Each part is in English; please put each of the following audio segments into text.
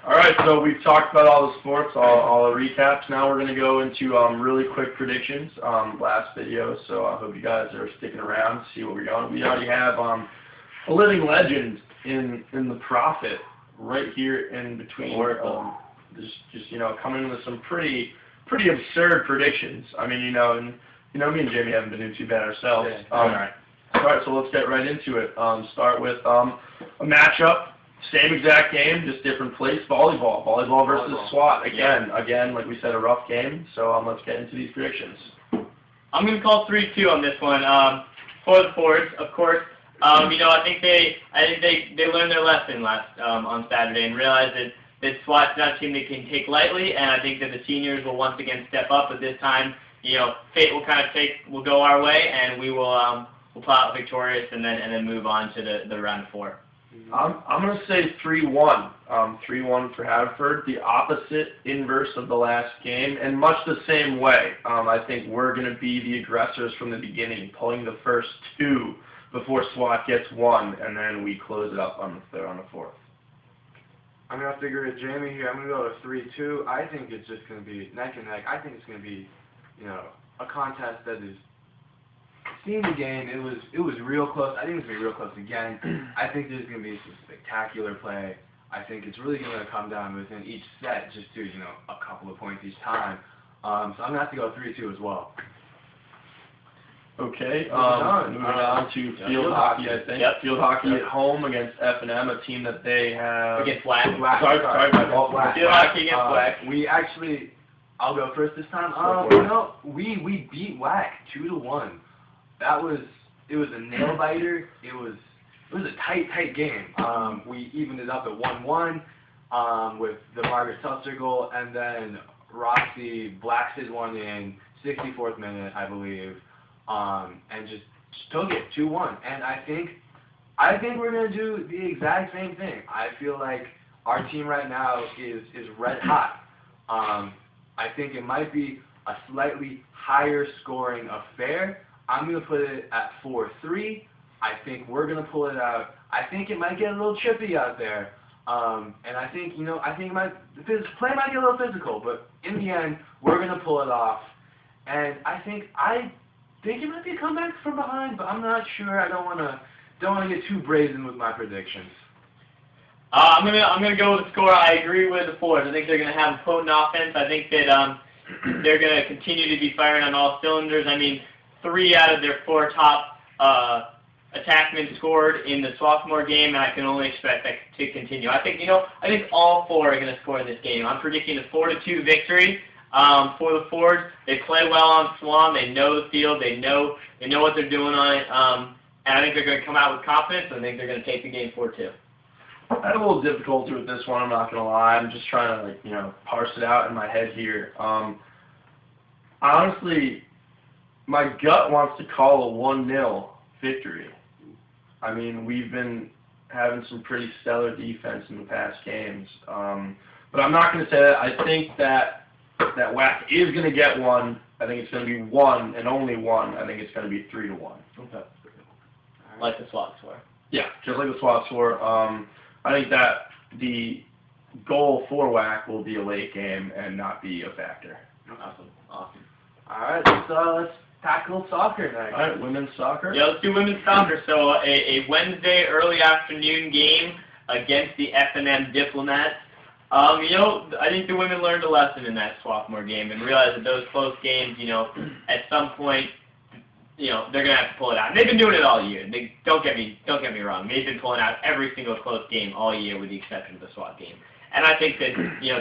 All right, so we've talked about all the sports, all the recaps. Now we're going to go into really quick predictions. Last video, so I hope you guys are sticking around to see what we're going. We already have a living legend in the Prophet right here in between. Just coming in with some pretty absurd predictions. I mean, me and Jamie haven't been doing too bad ourselves. Yeah. All right, so let's get right into it. Start with a matchup. Same exact game, just different place. Volleyball versus SWAT. Again, like we said, a rough game. So let's get into these predictions. I'm going to call 3-2 on this one. For the Fords, of course. I think they learned their lesson last on Saturday and realized that SWAT's not a team they can take lightly. And I think that the seniors will once again step up. But this time, fate will go our way, and we'll pull out victorious and then move on to the round 4. I'm going to say 3-1. 3-1 for Haverford, the opposite inverse of the last game, and much the same way. I think we're going to be the aggressors from the beginning, pulling the first 2 before SWAT gets 1, and then we close it up on the 4th. I'm going to figure it Jamie here. I'm going to go to 3-2. I think it's just going to be neck and neck. I think it's going to be, a contest that is. Seeing the game, it was real close. I think it's going to be real close again. I think there's going to be some spectacular play. I think it's really going to come down within each set just to, a couple of points each time. So I'm going to have to go 3-2 as well. Okay, moving on to field hockey, I think. Yep. Field hockey at home against F&M, a team that they have... Against WAC. Sorry, my fault. Field hockey against WAC. We actually... I'll go first this time. We beat WAC 2-1. It was a nail biter. It was a tight game. We evened it up at 1-1 with the Margaret Seltzer goal, and then Roxy blacks his one in 64th minute, I believe, and just took it 2-1. And I think we're gonna do the exact same thing. I feel like our team right now is red hot. I think it might be a slightly higher scoring affair. I'm going to put it at 4-3. I think we're going to pull it out. I think it might get a little chippy out there. And I think, the play might get a little physical, but in the end, we're going to pull it off. And I think it might be a comeback from behind, but I'm not sure. I don't want to get too brazen with my predictions. I'm gonna go with the score. I agree with the Fords. I think they're gonna have a potent offense. I think that they're gonna continue to be firing on all cylinders. I mean, 3 out of their 4 top attackmen scored in the sophomore game, and I can only expect that to continue. I think all 4 are gonna score in this game. I'm predicting a 4-2 victory for the Fords. They play well on Swan. They know the field. They know what they're doing on it. And I think they're gonna come out with confidence. I think they're gonna take the game 4-2. I had a little difficulty with this one, I'm not going to lie. I'm just trying to, parse it out in my head here. Honestly, my gut wants to call a 1-0 victory. I mean, we've been having some pretty stellar defense in the past games. But I'm not going to say that. I think that WAC is going to get 1. I think it's going to be 1 and only 1. I think it's going to be 3-1. Okay. Like the SWAT score. Yeah, just like the SWAT score. I think that the goal for WAC will be a late game and not be a factor. Awesome. All right, let's tackle soccer next. All right, women's soccer. Yeah, let's do women's soccer. So a Wednesday early afternoon game against the F&M Diplomats. I think the women learned a lesson in that sophomore game and realized that those close games, at some point, they're gonna have to pull it out. And they've been doing it all year. Don't get me wrong. They've been pulling out every single close game all year, with the exception of the SWAT game. And I think that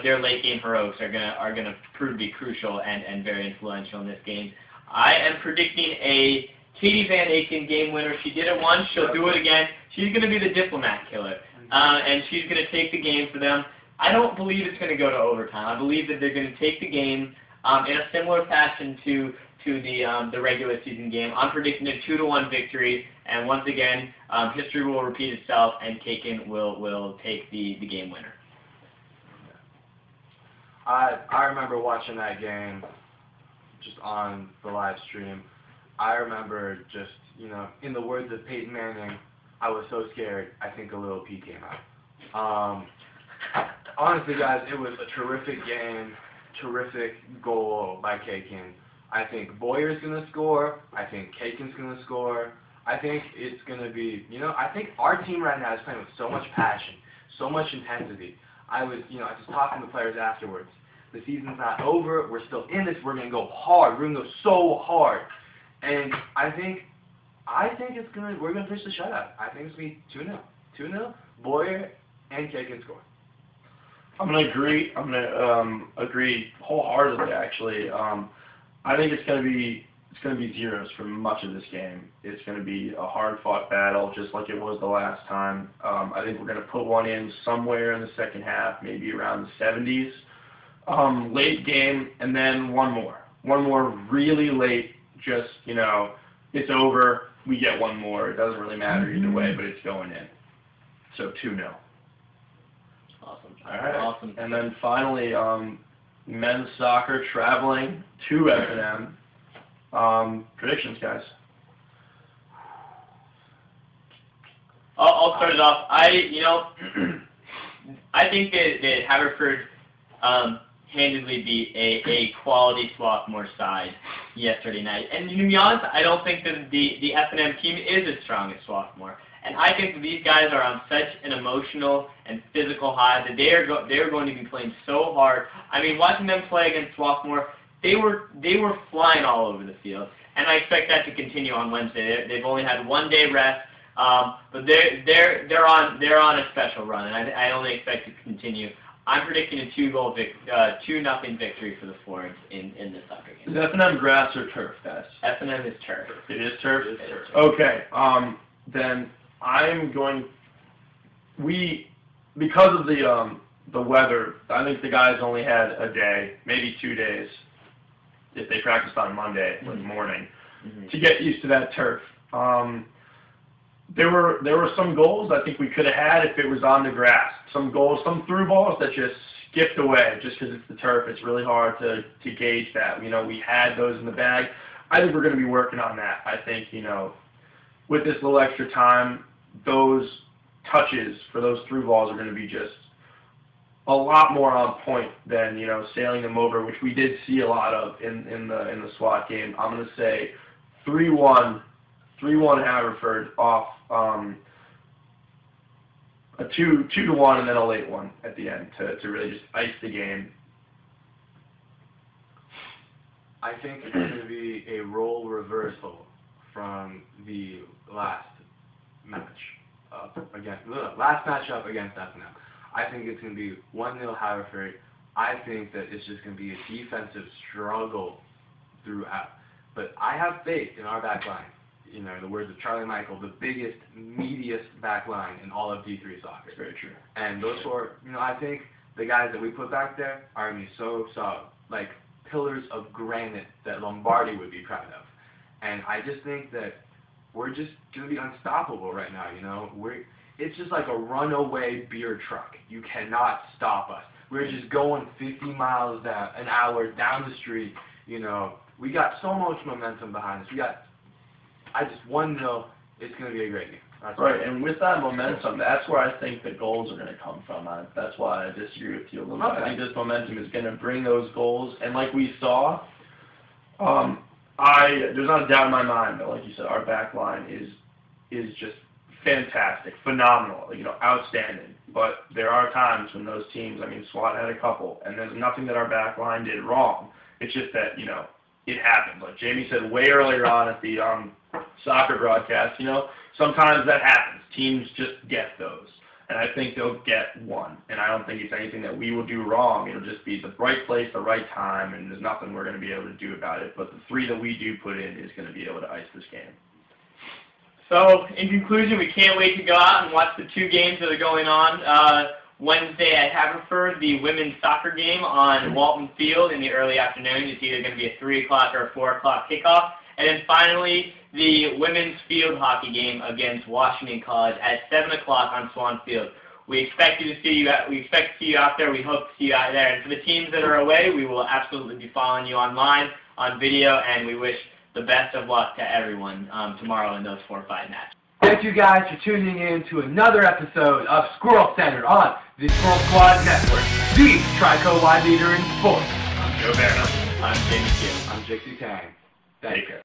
their late game heroics are gonna prove to be crucial and very influential in this game. I am predicting a Katie Van Aken game winner. She did it once. She'll do it again. She's gonna be the diplomat killer, and she's gonna take the game for them. I don't believe it's gonna go to overtime. I believe that they're gonna take the game in a similar fashion to the regular season game. I'm predicting a 2-1 victory, and once again, history will repeat itself, and Kaken will take the game winner. I remember watching that game just on the live stream. I remember just, in the words of Peyton Manning, I was so scared, I think a little pee came out. Honestly, guys, it was a terrific game, terrific goal by Kakin. I think Boyer's going to score. I think Kakin's going to score. I think it's going to be, I think our team right now is playing with so much passion, so much intensity. I was talking to the players afterwards. The season's not over. We're still in this. We're going to go hard. We're going to go so hard. And I think we're going to finish the shutout. I think it's going to be 2-0. 2-0, Boyer and Kakin score. I'm going to agree. I'm going to agree wholeheartedly, actually. I think it's going to be zeros for much of this game. It's going to be a hard-fought battle, just like it was the last time. I think we're going to put one in somewhere in the second half, maybe around the 70s. Late game, and then one more really late. Just it's over. We get one more. It doesn't really matter either way, but it's going in. So 2-0. Awesome. All right. Awesome. And then finally, men's soccer traveling to F&M. Predictions, guys. I'll start it off. I think that Haverford handedly beat a quality Swarthmore side yesterday night. And to be honest, I don't think that the F&M team is as strong as Swarthmore. And I think that these guys are on such an emotional and physical high that they are going to be playing so hard. I mean, watching them play against Swarthmore, they were flying all over the field, and I expect that to continue on Wednesday. They've only had 1 day rest, but they're on a special run, and I only expect it to continue. I'm predicting a 2-0 victory for the Fords in this soccer game. Is F&M grass or turf, guys? F&M is turf. It is turf? It is turf. Okay, then I'm going, because of the weather, I think the guys only had a day, maybe 2 days, if they practiced on Monday in the morning, to get used to that turf. There were some goals I think we could have had if it was on the grass. Some goals, some through balls that just skipped away just because it's the turf. It's really hard to gauge that. We had those in the bag. I think we're going to be working on that. I think, with this little extra time, those touches for those through balls are going to be just a lot more on point than, sailing them over, which we did see a lot of in the SWAT game. I'm going to say 3-1 Haverford off a 2-1 and then a late one at the end to really just ice the game. I think it's going to be a role reversal from the last matchup against F&M. I think it's going to be 1-0 Haverford. I think that it's just going to be a defensive struggle throughout. But I have faith in our back line. In the words of Charlie Michael, the biggest, meatiest back line in all of D3 soccer. Very true. And those four, I think the guys that we put back there are going to be so solid, like pillars of granite that Lombardi would be proud of. And I just think that we're just going to be unstoppable right now, It's just like a runaway beer truck. You cannot stop us. We're just going 50 miles an hour down the street, We got so much momentum behind us. 1-0, it's going to be a great game. That's right, and with that momentum, that's where I think the goals are going to come from. That's why I disagree with you a little bit. I think this momentum is going to bring those goals, and like we saw, there's not a doubt in my mind that, like you said, our back line is just fantastic, phenomenal, outstanding. But there are times when those teams, SWAT had a couple, and there's nothing that our back line did wrong. It's just that, it happens. Like Jamie said way earlier on at the soccer broadcast, sometimes that happens. Teams just get those. And I think they'll get one. And I don't think it's anything that we will do wrong. It'll just be the right place, the right time, and there's nothing we're going to be able to do about it. But the 3 that we do put in is going to be able to ice this game. So, in conclusion, we can't wait to go out and watch the 2 games that are going on. Wednesday at Haverford, the women's soccer game on Walton Field in the early afternoon. It's either going to be a 3 o'clock or a 4 o'clock kickoff. And then finally, the women's field hockey game against Washington College at 7 o'clock on Swan Field. We expect to see you out there. We hope to see you out there. And for the teams that are away, we will absolutely be following you online, on video, and we wish the best of luck to everyone tomorrow in those 4 or 5 matches. Thank you guys for tuning in to another episode of SquirrelCenter on the Squirrel Squad Network, the Trico-wide leader in sports. I'm Joe Barrow. I'm James Gill. I'm Jixie Tang. Take care.